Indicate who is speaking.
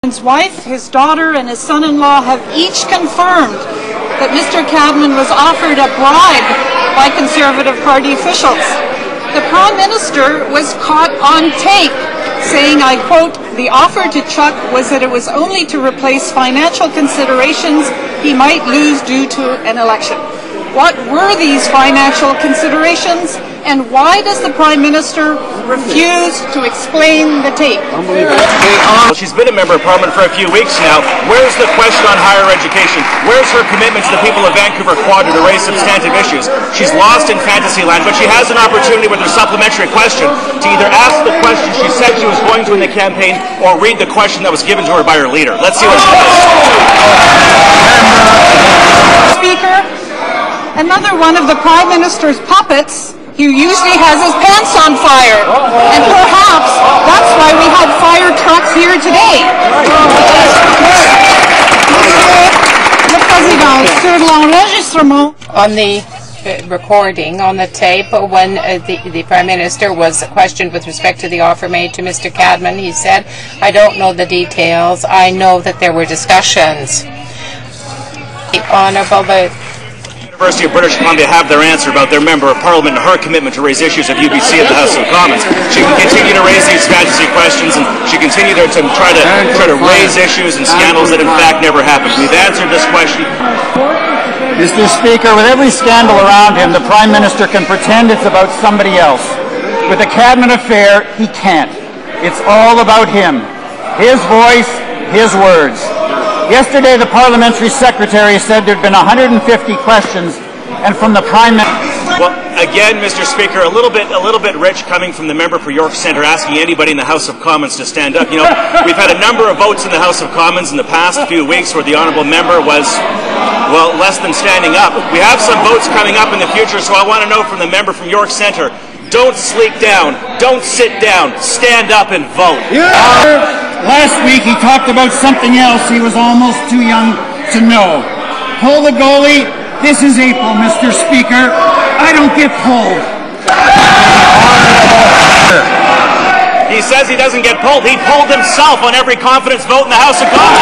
Speaker 1: His wife, his daughter, and his son-in-law have each confirmed that Mr. Cadman was offered a bribe by Conservative Party officials. The Prime Minister was caught on tape saying, I quote, "The offer to Chuck was that it was only to replace financial considerations he might lose due to an election." What were these financial considerations, and why does the Prime Minister refuse to explain the tape?
Speaker 2: She's been a member of Parliament for a few weeks now. Where's the question on higher education? Where's her commitment to the people of Vancouver Quad to raise substantive issues? She's lost in fantasy land, but she has an opportunity with her supplementary question to either ask the question she said she was going to in the campaign or read the question that was given to her by her leader. Let's see what she does.
Speaker 1: Speaker, another one of the Prime Minister's puppets who usually has his pants on fire. And perhaps that's why we had fire trucks here today. Le Président, sur l'enregistrement.
Speaker 3: On the recording, on the tape, when the Prime Minister was questioned with respect to the offer made to Mr. Cadman, he said, "I don't know the details. I know that there were discussions." The Honourable
Speaker 2: University of British Columbia have their answer about their member of Parliament and her commitment to raise issues of UBC at the House of Commons. She can continue to raise these fantasy questions, and she continue to try to raise issues and scandals that in fact never happened. We've answered this question.
Speaker 4: Mr. Speaker, with every scandal around him, the Prime Minister can pretend it's about somebody else. With the Cadman affair, he can't. It's all about him. His voice, his words. Yesterday, the Parliamentary Secretary said there had been 150 questions, and from the Prime Minister.
Speaker 2: Well, again, Mr. Speaker, a little bit rich coming from the member for York Centre, asking anybody in the House of Commons to stand up. You know, we've had a number of votes in the House of Commons in the past few weeks where the honourable member was, well, less than standing up. We have some votes coming up in the future, so I want to know from the member from York Centre: don't sleep down, don't sit down, stand up and vote.
Speaker 4: Yeah. Last week he talked about something else he was almost too young to know. Pull the goalie. This is April, Mr. Speaker. I don't get pulled.
Speaker 2: He says he doesn't get pulled. He pulled himself on every confidence vote in the House of Commons.